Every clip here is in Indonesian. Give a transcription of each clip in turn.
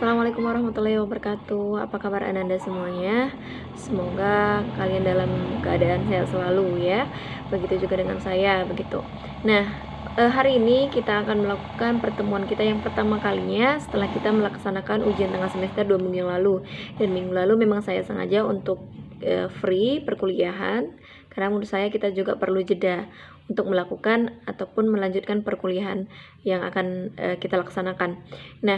Assalamualaikum warahmatullahi wabarakatuh. Apa kabar Ananda semuanya? Semoga kalian dalam keadaan sehat selalu ya. Begitu juga dengan saya, begitu. Nah, hari ini kita akan melakukan pertemuan kita yang pertama kalinya setelah kita melaksanakan ujian tengah semester 2 minggu yang lalu. Dan minggu lalu memang saya sengaja untuk free perkuliahan karena menurut saya kita juga perlu jeda untuk melakukan ataupun melanjutkan perkuliahan yang akan kita laksanakan. Nah,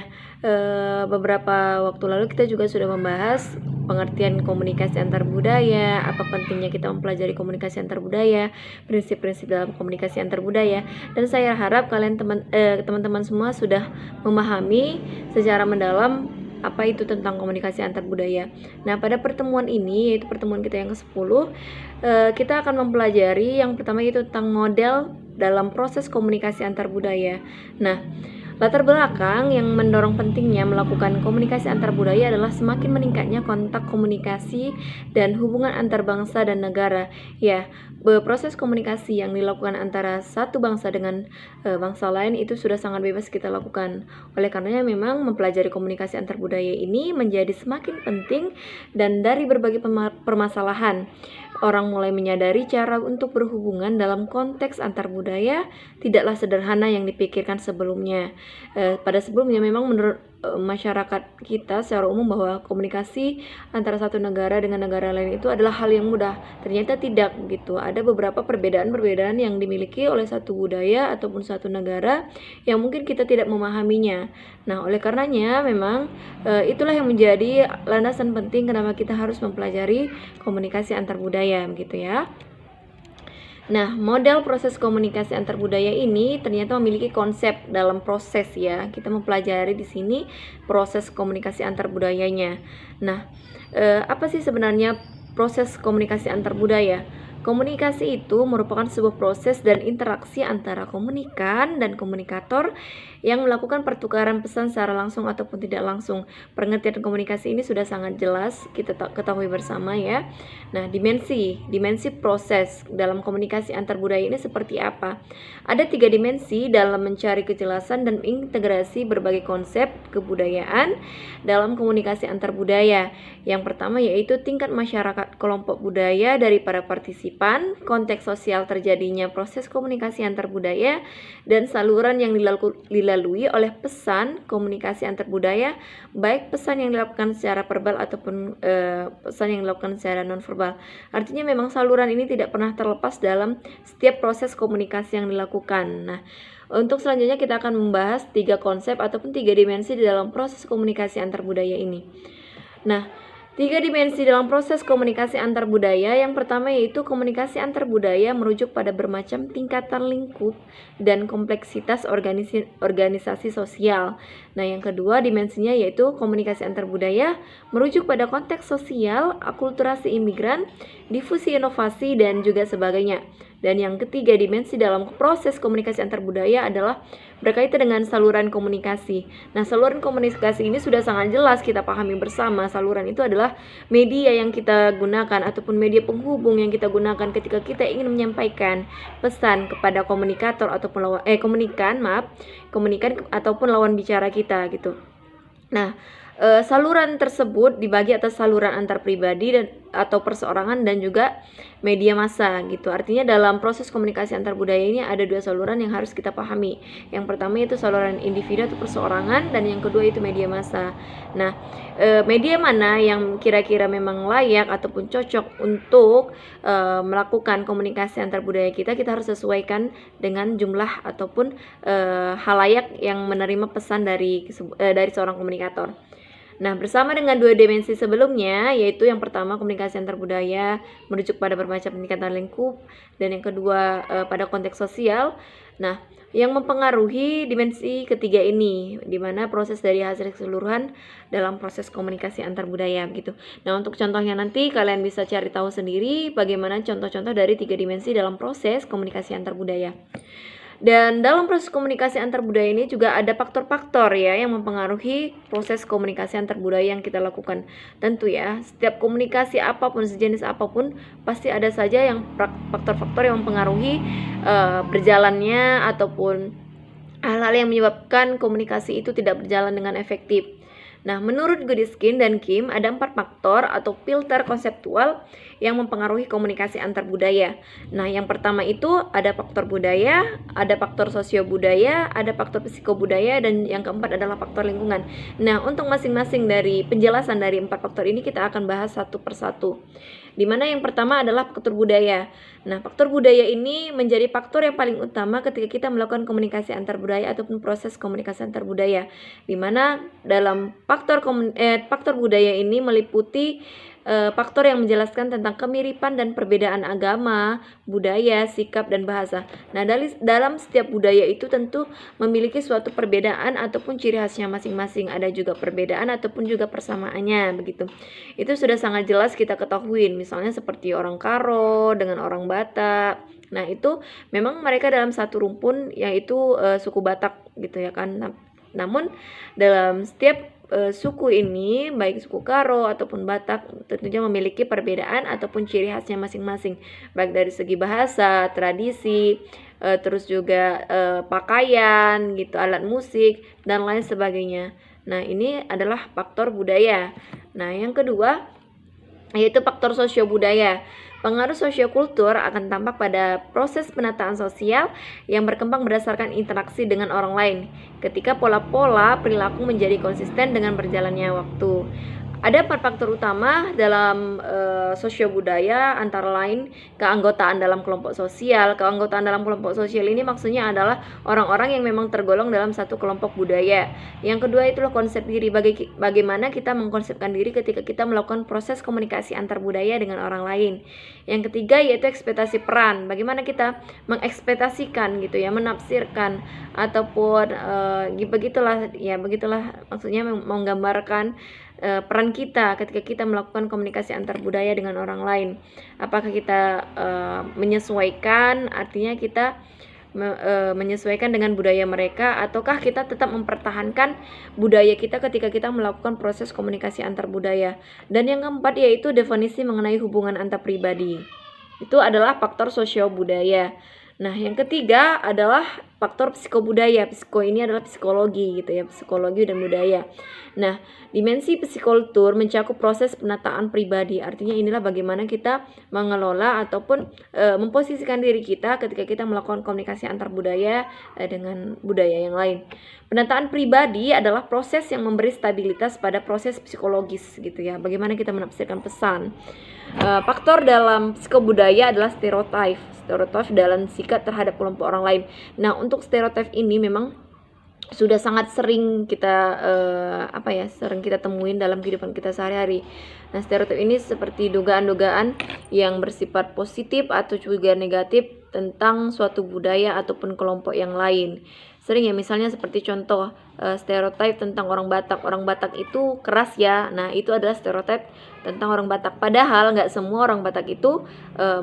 beberapa waktu lalu kita juga sudah membahas pengertian komunikasi antar budaya, apa pentingnya kita mempelajari komunikasi antar budaya, prinsip-prinsip dalam komunikasi antar budaya, dan saya harap kalian teman-teman semua sudah memahami secara mendalam apa itu tentang komunikasi antar budaya. Nah, pada pertemuan ini, yaitu pertemuan kita yang ke-10, kita akan mempelajari yang pertama yaitu tentang model dalam proses komunikasi antar budaya. Nah, latar belakang yang mendorong pentingnya melakukan komunikasi antar budaya adalah semakin meningkatnya kontak komunikasi dan hubungan antar bangsa dan negara. Ya, proses komunikasi yang dilakukan antara satu bangsa dengan bangsa lain itu sudah sangat bebas kita lakukan. Oleh karenanya memang mempelajari komunikasi antar budaya ini menjadi semakin penting, dan dari berbagai permasalahan orang mulai menyadari cara untuk berhubungan dalam konteks antar budaya tidaklah sederhana yang dipikirkan sebelumnya. Pada sebelumnya memang menurut masyarakat kita secara umum bahwa komunikasi antara satu negara dengan negara lain itu adalah hal yang mudah. Ternyata tidak gitu. Ada beberapa perbedaan-perbedaan yang dimiliki oleh satu budaya ataupun satu negara yang mungkin kita tidak memahaminya. Nah, oleh karenanya memang itulah yang menjadi landasan penting kenapa kita harus mempelajari komunikasi antar budaya gitu ya. Nah, model proses komunikasi antar budaya ini ternyata memiliki konsep dalam proses ya. Kita mempelajari di sini proses komunikasi antar budayanya. Nah, apa sih sebenarnya proses komunikasi antar budaya? Komunikasi itu merupakan sebuah proses dan interaksi antara komunikan dan komunikator yang melakukan pertukaran pesan secara langsung ataupun tidak langsung. Pengertian komunikasi ini sudah sangat jelas kita ketahui bersama ya. Nah, dimensi proses dalam komunikasi antar budaya ini seperti apa? Ada 3 dimensi dalam mencari kejelasan dan integrasi berbagai konsep kebudayaan dalam komunikasi antar budaya. Yang pertama yaitu tingkat masyarakat kelompok budaya dari para partisipan, konteks sosial terjadinya proses komunikasi antar budaya, dan saluran yang dilalui oleh pesan komunikasi antar budaya, baik pesan yang dilakukan secara verbal ataupun pesan yang dilakukan secara non-verbal. Artinya memang saluran ini tidak pernah terlepas dalam setiap proses komunikasi yang dilakukan. Nah, untuk selanjutnya kita akan membahas 3 konsep ataupun 3 dimensi di dalam proses komunikasi antar budaya ini. Nah, 3 dimensi dalam proses komunikasi antar budaya. Yang pertama yaitu komunikasi antar budaya merujuk pada bermacam tingkatan lingkup dan kompleksitas organisasi sosial. Nah, yang kedua dimensinya yaitu komunikasi antar budaya merujuk pada konteks sosial, akulturasi imigran, difusi inovasi, dan juga sebagainya. Dan yang ketiga dimensi dalam proses komunikasi antar budaya adalah berkaitan dengan saluran komunikasi. Nah, saluran komunikasi ini sudah sangat jelas kita pahami bersama. Saluran itu adalah media yang kita gunakan ataupun media penghubung yang kita gunakan ketika kita ingin menyampaikan pesan kepada komunikator ataupun komunikan ataupun lawan bicara kita gitu. Nah, saluran tersebut dibagi atas saluran antar pribadi atau perseorangan dan juga media massa gitu. Artinya dalam proses komunikasi antar budaya ini ada 2 saluran yang harus kita pahami. Yang pertama itu saluran individu atau perseorangan, dan yang kedua itu media massa. Nah, media mana yang kira-kira memang layak ataupun cocok untuk melakukan komunikasi antar budaya kita harus sesuaikan dengan jumlah ataupun halayak yang menerima pesan dari seorang komunikator. Nah, bersama dengan 2 dimensi sebelumnya, yaitu yang pertama komunikasi antar budaya merujuk pada bermacam tingkatan lingkup, dan yang kedua pada konteks sosial. Nah, yang mempengaruhi dimensi ketiga ini, di mana proses dari hasil keseluruhan dalam proses komunikasi antar budaya gitu. Nah, untuk contohnya nanti kalian bisa cari tahu sendiri bagaimana contoh-contoh dari 3 dimensi dalam proses komunikasi antar budaya. Dan dalam proses komunikasi antar budaya ini juga ada faktor-faktor ya yang mempengaruhi proses komunikasi antar budaya yang kita lakukan. Tentu ya, setiap komunikasi apapun, sejenis apapun, pasti ada saja yang faktor-faktor yang mempengaruhi berjalannya ataupun hal-hal yang menyebabkan komunikasi itu tidak berjalan dengan efektif. Nah, menurut Goodiskin dan Kim, ada 4 faktor atau filter konseptual yang mempengaruhi komunikasi antar budaya. Nah, yang pertama itu ada faktor budaya, ada faktor sosiobudaya, ada faktor psikobudaya, dan yang keempat adalah faktor lingkungan. Nah, untuk masing-masing dari penjelasan dari 4 faktor ini kita akan bahas satu persatu. Di mana yang pertama adalah faktor budaya. Nah, faktor budaya ini menjadi faktor yang paling utama ketika kita melakukan komunikasi antar budaya ataupun proses komunikasi antar budaya. Di mana dalam faktor budaya ini meliputi faktor yang menjelaskan tentang kemiripan dan perbedaan agama, budaya, sikap, dan bahasa. Nah, dalam setiap budaya itu tentu memiliki suatu perbedaan ataupun ciri khasnya masing-masing. Ada juga perbedaan ataupun juga persamaannya, begitu. Itu sudah sangat jelas kita ketahui, misalnya seperti orang Karo dengan orang Batak. Nah, itu memang mereka dalam satu rumpun, yaitu suku Batak gitu ya kan. Namun dalam setiap suku ini, baik suku Karo ataupun Batak, tentunya memiliki perbedaan ataupun ciri khasnya masing-masing, baik dari segi bahasa, tradisi, terus juga pakaian gitu, alat musik, dan lain sebagainya. Nah, ini adalah faktor budaya. Nah, yang kedua yaitu faktor sosiobudaya. Pengaruh sosiokultur akan tampak pada proses penataan sosial yang berkembang berdasarkan interaksi dengan orang lain, ketika pola-pola perilaku menjadi konsisten dengan berjalannya waktu. Ada 4 faktor utama dalam sosiobudaya, antara lain keanggotaan dalam kelompok sosial. Keanggotaan dalam kelompok sosial ini maksudnya adalah orang-orang yang memang tergolong dalam satu kelompok budaya. Yang kedua itulah konsep diri, bagaimana kita mengkonsepkan diri ketika kita melakukan proses komunikasi antar budaya dengan orang lain. Yang ketiga yaitu ekspektasi peran, bagaimana kita mengekspektasikan gitu ya, menafsirkan ataupun begitulah maksudnya menggambarkan peran kita ketika kita melakukan komunikasi antar budaya dengan orang lain. Apakah kita menyesuaikan, artinya kita menyesuaikan dengan budaya mereka, ataukah kita tetap mempertahankan budaya kita ketika kita melakukan proses komunikasi antar budaya. Dan yang keempat yaitu definisi mengenai hubungan antar pribadi. Itu adalah faktor sosiobudaya. Nah, yang ketiga adalah faktor psikobudaya. Psiko ini adalah psikologi gitu ya, psikologi dan budaya. Nah, dimensi psikultur mencakup proses penataan pribadi. Artinya inilah bagaimana kita mengelola ataupun memposisikan diri kita ketika kita melakukan komunikasi antar budaya dengan budaya yang lain. Penataan pribadi adalah proses yang memberi stabilitas pada proses psikologis gitu ya. Bagaimana kita menafsirkan pesan. Faktor dalam psikobudaya adalah stereotip dalam sikap terhadap kelompok orang lain. Nah, untuk stereotip ini memang sudah sangat sering kita sering kita temuin dalam kehidupan kita sehari-hari. Nah, stereotip ini seperti dugaan-dugaan yang bersifat positif atau juga negatif tentang suatu budaya ataupun kelompok yang lain. Sering ya, misalnya seperti contoh stereotip tentang orang Batak. Orang Batak itu keras ya. Nah, itu adalah stereotip tentang orang Batak. Padahal nggak semua orang Batak itu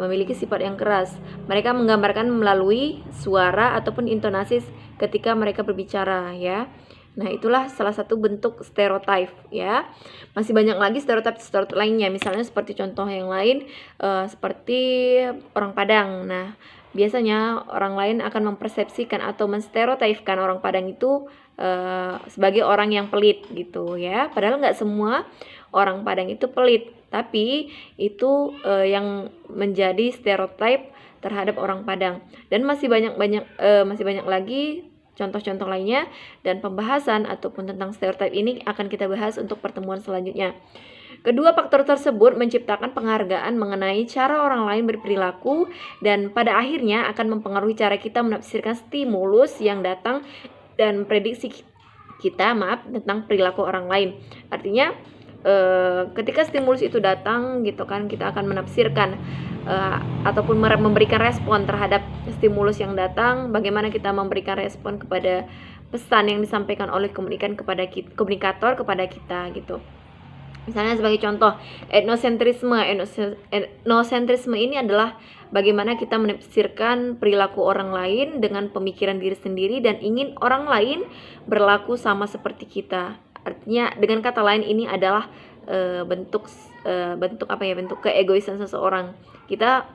memiliki sifat yang keras. Mereka menggambarkan melalui suara ataupun intonasi ketika mereka berbicara ya. Nah, itulah salah satu bentuk stereotip ya. Masih banyak lagi stereotip lainnya. Misalnya seperti contoh yang lain seperti orang Padang. Nah, biasanya orang lain akan mempersepsikan atau menstereotipkan orang Padang itu sebagai orang yang pelit gitu ya. Padahal nggak semua orang Padang itu pelit, tapi itu yang menjadi stereotip terhadap orang Padang. Dan masih banyak lagi contoh-contoh lainnya, dan pembahasan ataupun tentang stereotip ini akan kita bahas untuk pertemuan selanjutnya. Kedua faktor tersebut menciptakan penghargaan mengenai cara orang lain berperilaku dan pada akhirnya akan mempengaruhi cara kita menafsirkan stimulus yang datang dan prediksi kita tentang perilaku orang lain. Artinya ketika stimulus itu datang gitu kan, kita akan menafsirkan ataupun memberikan respon terhadap stimulus yang datang. Bagaimana kita memberikan respon kepada pesan yang disampaikan oleh komunikator kepada kita gitu. Misalnya sebagai contoh, etnosentrisme ini adalah bagaimana kita menafsirkan perilaku orang lain dengan pemikiran diri sendiri dan ingin orang lain berlaku sama seperti kita. Artinya dengan kata lain ini adalah bentuk keegoisan seseorang. Kita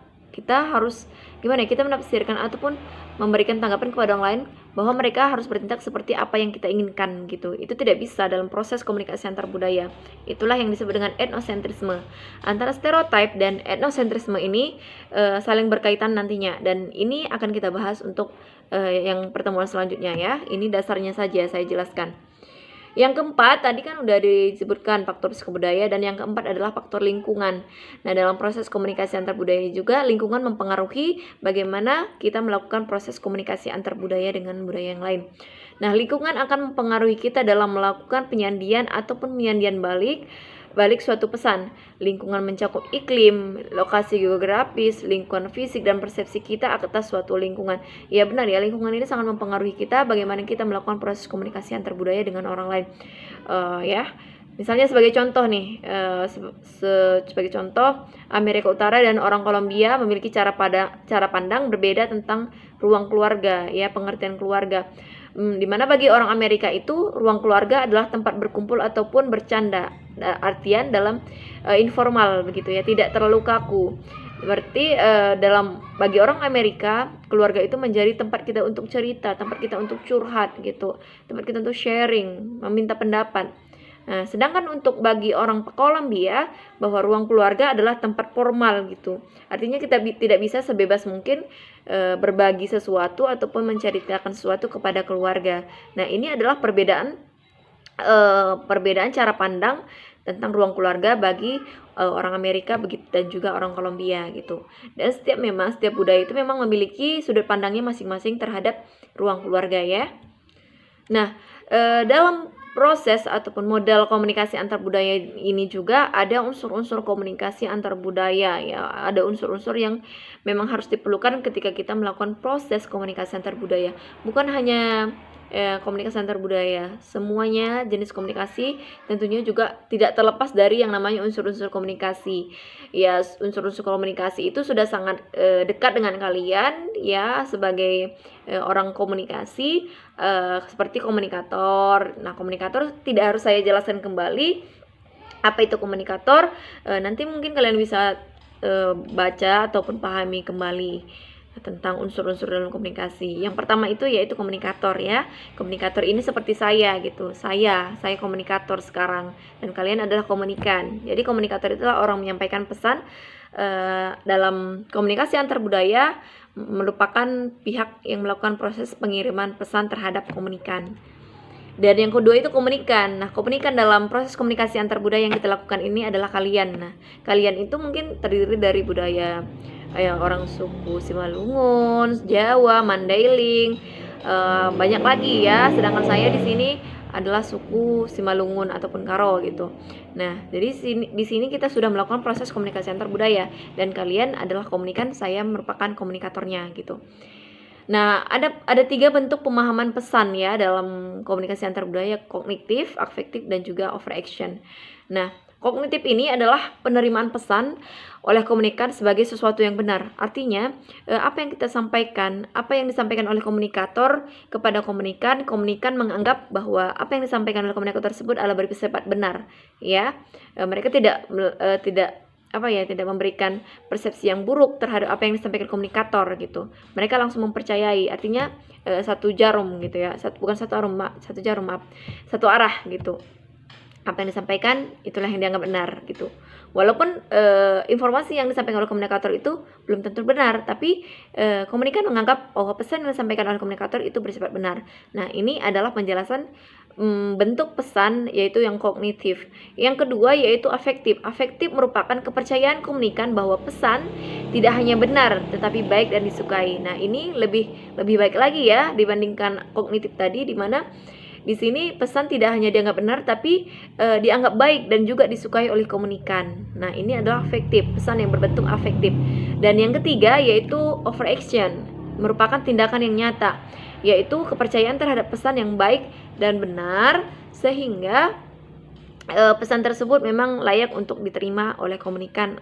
harus gimana? Kita menafsirkan ataupun memberikan tanggapan kepada orang lain bahwa mereka harus bertindak seperti apa yang kita inginkan gitu. Itu tidak bisa dalam proses komunikasi antar budaya. Itulah yang disebut dengan etnosentrisme. Antara stereotip dan etnosentrisme ini saling berkaitan nantinya, dan ini akan kita bahas untuk yang pertemuan selanjutnya ya. Ini dasarnya saja saya jelaskan. Yang keempat, tadi kan udah disebutkan faktor psikobudaya, dan yang keempat adalah faktor lingkungan. Nah, dalam proses komunikasi antar budaya juga, lingkungan mempengaruhi bagaimana kita melakukan proses komunikasi antar budaya dengan budaya yang lain. Nah, lingkungan akan mempengaruhi kita dalam melakukan penyandian ataupun penyandian balik suatu pesan. Lingkungan mencakup iklim, lokasi geografis, lingkungan fisik, dan persepsi kita atas suatu lingkungan. Ya benar ya, lingkungan ini sangat mempengaruhi kita bagaimana kita melakukan proses komunikasi antar budaya dengan orang lain. Ya, misalnya sebagai contoh nih, sebagai contoh, Amerika Utara dan orang Kolombia memiliki cara pandang berbeda tentang ruang keluarga, ya, pengertian keluarga. Di mana bagi orang Amerika itu ruang keluarga adalah tempat berkumpul ataupun bercanda, artian dalam informal begitu ya, tidak terlalu kaku. Berarti bagi orang Amerika, keluarga itu menjadi tempat kita untuk cerita, tempat kita untuk curhat gitu, tempat kita untuk sharing, meminta pendapat. Nah, sedangkan untuk bagi orang Kolombia, bahwa ruang keluarga adalah tempat formal gitu. Artinya kita tidak bisa sebebas mungkin berbagi sesuatu ataupun menceritakan sesuatu kepada keluarga. Nah, ini adalah perbedaan cara pandang tentang ruang keluarga bagi orang Amerika begitu, dan juga orang Kolombia gitu. Dan setiap budaya itu memang memiliki sudut pandangnya masing-masing terhadap ruang keluarga ya. Nah, dalam proses ataupun modal komunikasi antar budaya ini juga ada unsur-unsur komunikasi antar budaya ya. Ada unsur-unsur yang memang harus diperlukan ketika kita melakukan proses komunikasi antar budaya. Bukan hanya komunikasi antar budaya, semuanya jenis komunikasi tentunya juga tidak terlepas dari yang namanya unsur-unsur komunikasi. Ya, unsur-unsur komunikasi itu sudah sangat dekat dengan kalian ya, sebagai orang komunikasi, seperti komunikator. Nah, komunikator tidak harus saya jelaskan kembali apa itu komunikator. Nanti mungkin kalian bisa baca ataupun pahami kembali tentang unsur-unsur dalam komunikasi. Yang pertama itu yaitu komunikator ya. Komunikator ini seperti saya gitu. Saya komunikator sekarang, dan kalian adalah komunikan. Jadi komunikator itulah orang menyampaikan pesan dalam komunikasi antar budaya, merupakan pihak yang melakukan proses pengiriman pesan terhadap komunikan. Dan yang kedua itu komunikan. Nah, komunikan dalam proses komunikasi antar budaya yang kita lakukan ini adalah kalian. Nah, kalian itu mungkin terdiri dari budaya orang suku Simalungun, Jawa, Mandailing, banyak lagi ya. Sedangkan saya di sini adalah suku Simalungun ataupun Karo gitu. Nah, jadi di sini kita sudah melakukan proses komunikasi antar budaya, dan kalian adalah komunikan, saya merupakan komunikatornya gitu. Nah, ada 3 bentuk pemahaman pesan ya dalam komunikasi antar budaya: kognitif, afektif, dan juga overaction. Nah, kognitif ini adalah penerimaan pesan oleh komunikan sebagai sesuatu yang benar. Artinya, apa yang kita sampaikan, apa yang disampaikan oleh komunikator kepada komunikan menganggap bahwa apa yang disampaikan oleh komunikator tersebut adalah bersifat benar, ya. Mereka tidak memberikan persepsi yang buruk terhadap apa yang disampaikan komunikator gitu. Mereka langsung mempercayai. Artinya satu arah gitu. Apa yang disampaikan itulah yang dianggap benar gitu. Walaupun informasi yang disampaikan oleh komunikator itu belum tentu benar, tapi komunikan menganggap bahwa pesan yang disampaikan oleh komunikator itu bersifat benar. Nah, ini adalah penjelasan bentuk pesan, yaitu yang kognitif. Yang kedua yaitu afektif. Afektif merupakan kepercayaan komunikan bahwa pesan tidak hanya benar tetapi baik dan disukai. Nah, ini lebih baik lagi ya dibandingkan kognitif tadi, di mana di sini pesan tidak hanya dianggap benar tapi dianggap baik dan juga disukai oleh komunikan. Nah, ini adalah afektif, pesan yang berbentuk afektif. Dan yang ketiga yaitu overaction, merupakan tindakan yang nyata, yaitu kepercayaan terhadap pesan yang baik dan benar sehingga pesan tersebut memang layak untuk diterima oleh komunikan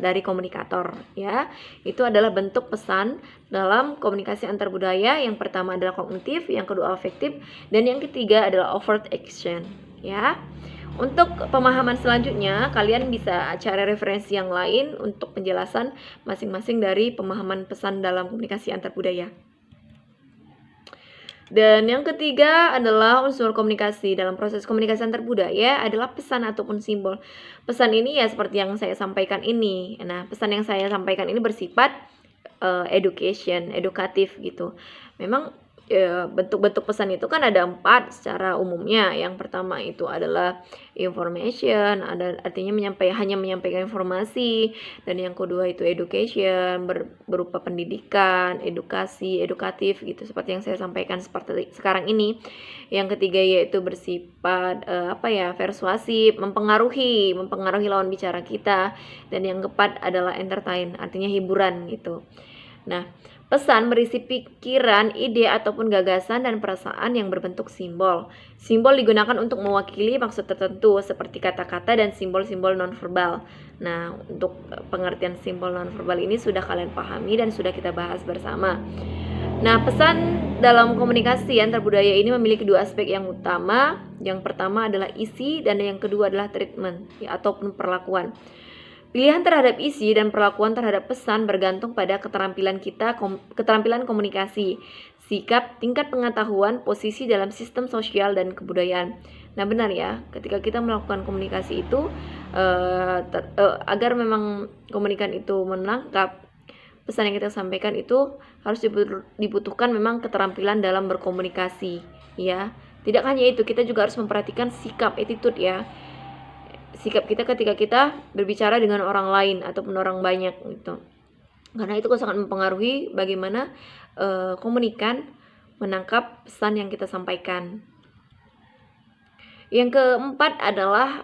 dari komunikator ya. Itu adalah bentuk pesan dalam komunikasi antar budaya. Yang pertama adalah kognitif, yang kedua afektif, dan yang ketiga adalah overt action ya. Untuk pemahaman selanjutnya, kalian bisa cari referensi yang lain untuk penjelasan masing-masing dari pemahaman pesan dalam komunikasi antar budaya. Dan yang ketiga adalah unsur komunikasi. Dalam proses komunikasi antar budaya adalah pesan ataupun simbol. Pesan ini ya seperti yang saya sampaikan ini. Nah, pesan yang saya sampaikan ini bersifat edukatif gitu. Memang bentuk-bentuk pesan itu kan ada 4 secara umumnya. Yang pertama itu adalah information, artinya hanya menyampaikan informasi, dan yang kedua itu education, berupa pendidikan, edukasi, edukatif gitu, seperti yang saya sampaikan seperti sekarang ini. Yang ketiga yaitu bersifat persuasif, mempengaruhi lawan bicara kita, dan yang keempat adalah entertain, artinya hiburan gitu. Nah, pesan berisi pikiran, ide, ataupun gagasan dan perasaan yang berbentuk simbol. Simbol digunakan untuk mewakili maksud tertentu seperti kata-kata dan simbol-simbol nonverbal. Nah, untuk pengertian simbol nonverbal ini sudah kalian pahami dan sudah kita bahas bersama. Nah, pesan dalam komunikasi antar budaya ini memiliki 2 aspek yang utama. Yang pertama adalah isi dan yang kedua adalah treatment ataupun perlakuan. Pilihan terhadap isi dan perlakuan terhadap pesan bergantung pada keterampilan komunikasi, sikap, tingkat pengetahuan, posisi dalam sistem sosial dan kebudayaan. Nah, benar ya, ketika kita melakukan komunikasi itu agar memang komunikan itu menangkap pesan yang kita sampaikan, itu harus dibutuhkan memang keterampilan dalam berkomunikasi ya. Tidak hanya itu, kita juga harus memperhatikan sikap, attitude ya. Sikap kita ketika kita berbicara dengan orang lain ataupun orang banyak gitu. Karena itu sangat mempengaruhi bagaimana komunikan menangkap pesan yang kita sampaikan. Yang keempat adalah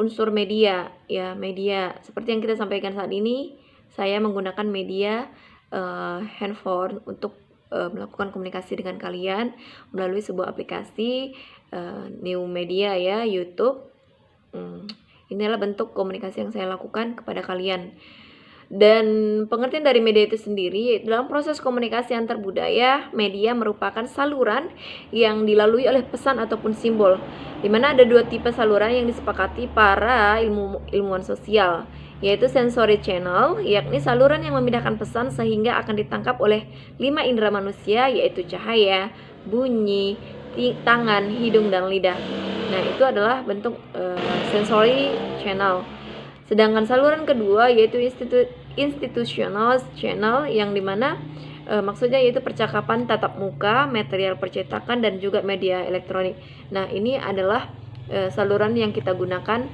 unsur media ya, media. Seperti yang kita sampaikan saat ini, saya menggunakan media handphone untuk melakukan komunikasi dengan kalian melalui sebuah aplikasi new media ya, YouTube. Inilah bentuk komunikasi yang saya lakukan kepada kalian. Dan pengertian dari media itu sendiri, dalam proses komunikasi antar budaya, media merupakan saluran yang dilalui oleh pesan ataupun simbol, di mana ada 2 tipe saluran yang disepakati para ilmuwan sosial, yaitu sensory channel, yakni saluran yang memindahkan pesan sehingga akan ditangkap oleh 5 indera manusia, yaitu cahaya, bunyi, tangan, hidung, dan lidah. Nah, itu adalah bentuk sensory channel. Sedangkan saluran kedua yaitu institutional channel, yang dimana maksudnya yaitu percakapan tatap muka, material percetakan, dan juga media elektronik. Nah, ini adalah saluran yang kita gunakan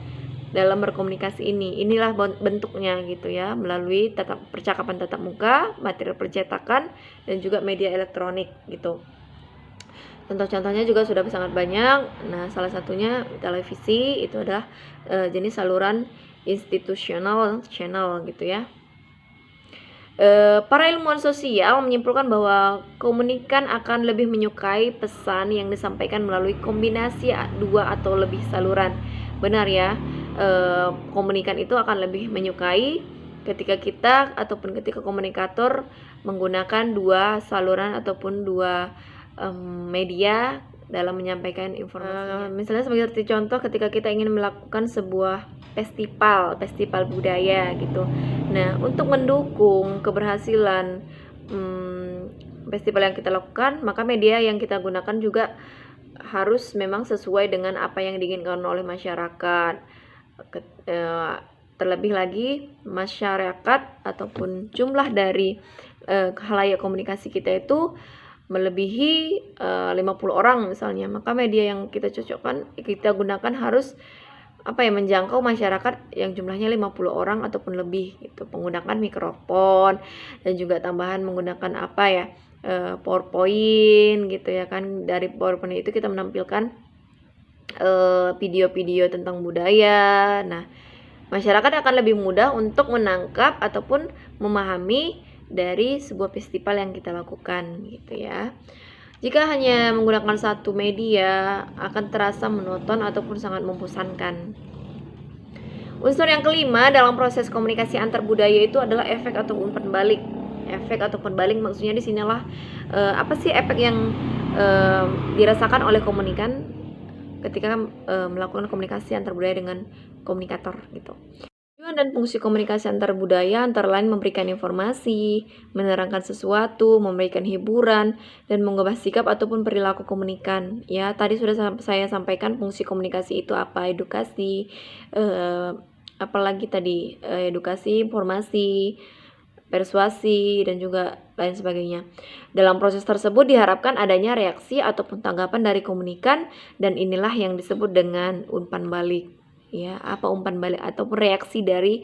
dalam berkomunikasi ini. Inilah bentuknya gitu ya, melalui percakapan tatap muka, material percetakan, dan juga media elektronik gitu. Contoh-contohnya juga sudah sangat banyak. Nah, salah satunya televisi, itu adalah jenis saluran institutional channel gitu ya. Para ilmuwan sosial menyimpulkan bahwa komunikan akan lebih menyukai pesan yang disampaikan melalui kombinasi 2 atau lebih saluran. Benar ya, komunikan itu akan lebih menyukai ketika kita ataupun ketika komunikator menggunakan 2 saluran ataupun 2 media dalam menyampaikan informasi. Misalnya seperti contoh ketika kita ingin melakukan sebuah festival budaya gitu. Nah, untuk mendukung keberhasilan festival yang kita lakukan, maka media yang kita gunakan juga harus memang sesuai dengan apa yang diinginkan oleh masyarakat. Terlebih lagi masyarakat ataupun jumlah dari khalayak komunikasi kita itu melebihi 50 orang misalnya, maka media yang kita gunakan harus menjangkau masyarakat yang jumlahnya 50 orang ataupun lebih gitu, menggunakan mikrofon dan juga tambahan menggunakan PowerPoint gitu ya kan. Dari PowerPoint itu kita menampilkan video-video tentang budaya. Nah, masyarakat akan lebih mudah untuk menangkap ataupun memahami dari sebuah festival yang kita lakukan gitu ya. Jika hanya menggunakan satu media akan terasa monoton ataupun sangat membosankan. Unsur yang kelima dalam proses komunikasi antar budaya itu adalah efek ataupun pembalik. Efek atau pembalik maksudnya di sinilah apa sih efek yang dirasakan oleh komunikan ketika melakukan komunikasi antar budaya dengan komunikator gitu. Tujuan dan fungsi komunikasi antar budaya antara lain memberikan informasi, menerangkan sesuatu, memberikan hiburan, dan mengubah sikap ataupun perilaku komunikan. Ya, tadi sudah saya sampaikan fungsi komunikasi itu apa, edukasi, apalagi tadi, edukasi, informasi, persuasi, dan juga lain sebagainya. Dalam proses tersebut diharapkan adanya reaksi ataupun tanggapan dari komunikan, dan inilah yang disebut dengan umpan balik. Ya, apa umpan balik ataupun reaksi dari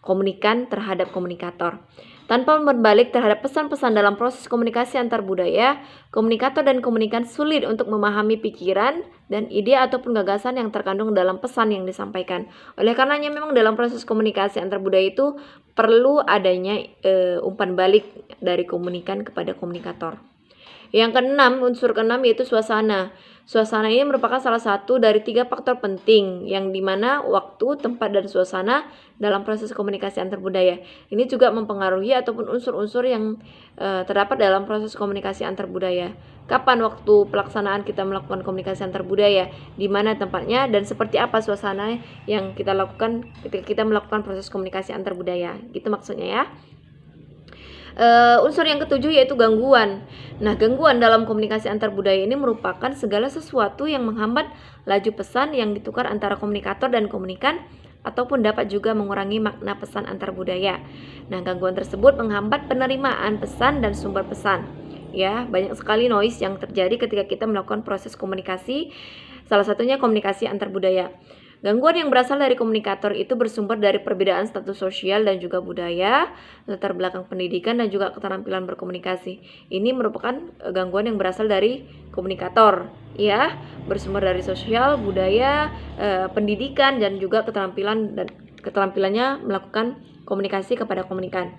komunikan terhadap komunikator. Tanpa umpan balik terhadap pesan-pesan dalam proses komunikasi antar budaya, komunikator dan komunikan sulit untuk memahami pikiran dan ide ataupun gagasan yang terkandung dalam pesan yang disampaikan. Oleh karenanya memang dalam proses komunikasi antar budaya itu perlu adanya umpan balik dari komunikan kepada komunikator. Yang keenam, unsur keenam yaitu suasana. Suasana ini merupakan salah satu dari 3 faktor penting yang dimana waktu, tempat, dan suasana dalam proses komunikasi antar budaya. Ini juga mempengaruhi ataupun unsur-unsur yang terdapat dalam proses komunikasi antar budaya. Kapan waktu pelaksanaan kita melakukan komunikasi antar budaya, di mana tempatnya, dan seperti apa suasana yang kita lakukan ketika kita melakukan proses komunikasi antar budaya. Gitu maksudnya ya. Unsur yang ketujuh yaitu gangguan. Nah, gangguan dalam komunikasi antar budaya ini merupakan segala sesuatu yang menghambat laju pesan yang ditukar antara komunikator dan komunikan, ataupun dapat juga mengurangi makna pesan antar budaya. Nah, gangguan tersebut menghambat penerimaan pesan dan sumber pesan. Ya, banyak sekali noise yang terjadi ketika kita melakukan proses komunikasi, salah satunya komunikasi antar budaya. Gangguan yang berasal dari komunikator itu bersumber dari perbedaan status sosial dan juga budaya, latar belakang pendidikan, dan juga keterampilan berkomunikasi. Ini merupakan gangguan yang berasal dari komunikator, ya, bersumber dari sosial, budaya, pendidikan, dan juga keterampilannya melakukan komunikasi kepada komunikan.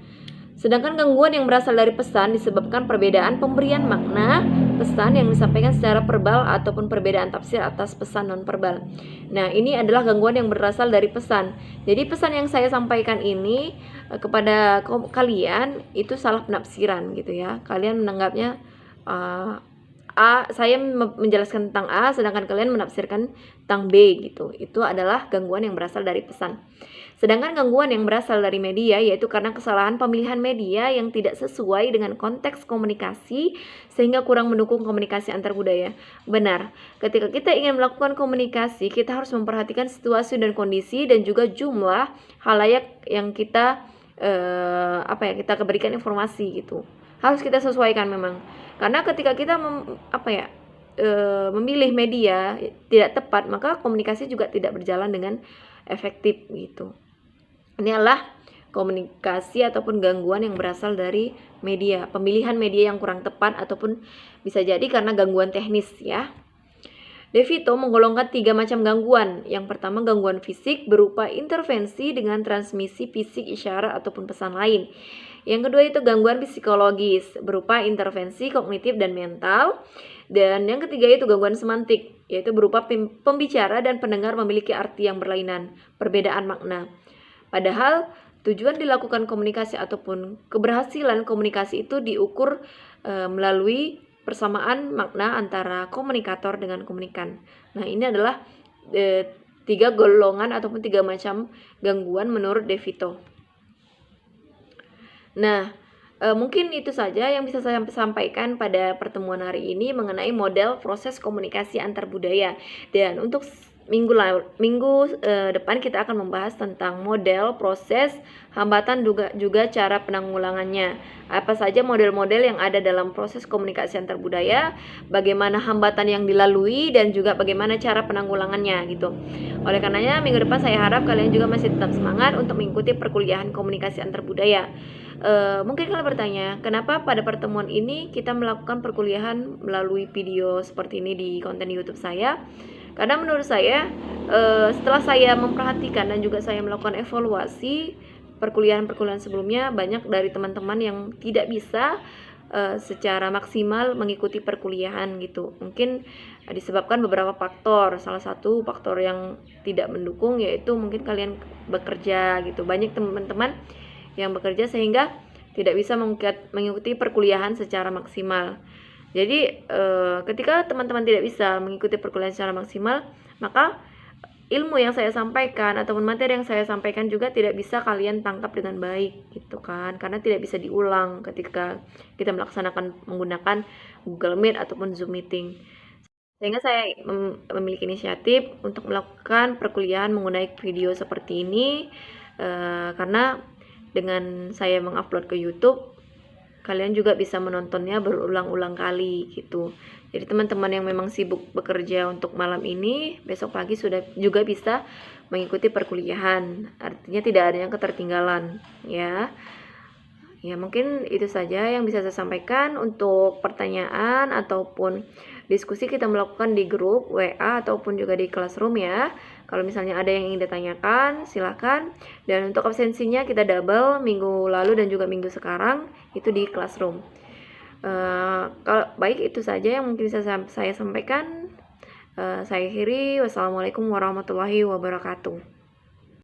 Sedangkan gangguan yang berasal dari pesan disebabkan perbedaan pemberian makna pesan yang disampaikan secara verbal ataupun perbedaan tafsir atas pesan non-verbal. Nah, ini adalah gangguan yang berasal dari pesan. Jadi pesan yang saya sampaikan ini kepada kalian itu salah penafsiran gitu ya. Kalian menanggapnya saya menjelaskan tentang A, sedangkan kalian menafsirkan tentang B gitu. Itu adalah gangguan yang berasal dari pesan. Sedangkan gangguan yang berasal dari media yaitu karena kesalahan pemilihan media yang tidak sesuai dengan konteks komunikasi sehingga kurang mendukung komunikasi antar budaya. Benar, ketika kita ingin melakukan komunikasi, kita harus memperhatikan situasi dan kondisi dan juga jumlah halayak yang kita kita berikan informasi gitu. Harus kita sesuaikan memang. Karena ketika kita memilih media tidak tepat, maka komunikasi juga tidak berjalan dengan efektif gitu. Ini adalah komunikasi ataupun gangguan yang berasal dari media, pemilihan media yang kurang tepat ataupun bisa jadi karena gangguan teknis ya. De Vito menggolongkan 3 macam gangguan. Yang pertama, gangguan fisik berupa intervensi dengan transmisi fisik, isyarat ataupun pesan lain. Yang kedua itu gangguan psikologis berupa intervensi kognitif dan mental. Dan yang ketiga itu gangguan semantik, yaitu berupa pembicara dan pendengar memiliki arti yang berlainan, perbedaan makna. Padahal tujuan dilakukan komunikasi ataupun keberhasilan komunikasi itu diukur melalui persamaan makna antara komunikator dengan komunikan. Nah, ini adalah 3 golongan ataupun 3 macam gangguan menurut De Vito. Nah, mungkin itu saja yang bisa saya sampaikan pada pertemuan hari ini mengenai model proses komunikasi antar budaya. Dan untuk minggu depan kita akan membahas tentang model, proses, hambatan juga cara penanggulangannya. Apa saja model-model yang ada dalam proses komunikasi antar budaya, bagaimana hambatan yang dilalui, dan juga bagaimana cara penanggulangannya gitu. Oleh karenanya minggu depan saya harap kalian juga masih tetap semangat untuk mengikuti perkuliahan komunikasi antar budaya. Mungkin kalian bertanya, kenapa pada pertemuan ini kita melakukan perkuliahan melalui video seperti ini di konten YouTube saya? Karena menurut saya setelah saya memperhatikan dan juga saya melakukan evaluasi perkuliahan-perkuliahan sebelumnya, banyak dari teman-teman yang tidak bisa secara maksimal mengikuti perkuliahan gitu. Mungkin disebabkan beberapa faktor. Salah satu faktor yang tidak mendukung yaitu mungkin kalian bekerja gitu. Banyak teman-teman yang bekerja sehingga tidak bisa mengikuti perkuliahan secara maksimal. Jadi ketika teman-teman tidak bisa mengikuti perkuliahan secara maksimal, maka ilmu yang saya sampaikan ataupun materi yang saya sampaikan juga tidak bisa kalian tangkap dengan baik gitu kan, karena tidak bisa diulang ketika kita melaksanakan menggunakan Google Meet ataupun Zoom meeting. Sehingga saya memiliki inisiatif untuk melakukan perkuliahan menggunakan video seperti ini, karena dengan saya mengupload ke YouTube, kalian juga bisa menontonnya berulang-ulang kali gitu. Jadi teman-teman yang memang sibuk bekerja untuk malam ini, besok pagi sudah juga bisa mengikuti perkuliahan. Artinya tidak ada yang ketertinggalan ya. Ya, mungkin itu saja yang bisa saya sampaikan. Untuk pertanyaan ataupun diskusi kita melakukan di grup WA ataupun juga di Classroom ya. Kalau misalnya ada yang ingin ditanyakan, silakan. Dan untuk absensinya kita double minggu lalu dan juga minggu sekarang itu di Classroom. Kalau baik itu saja yang mungkin bisa saya sampaikan. Saya akhiri. Wassalamualaikum warahmatullahi wabarakatuh.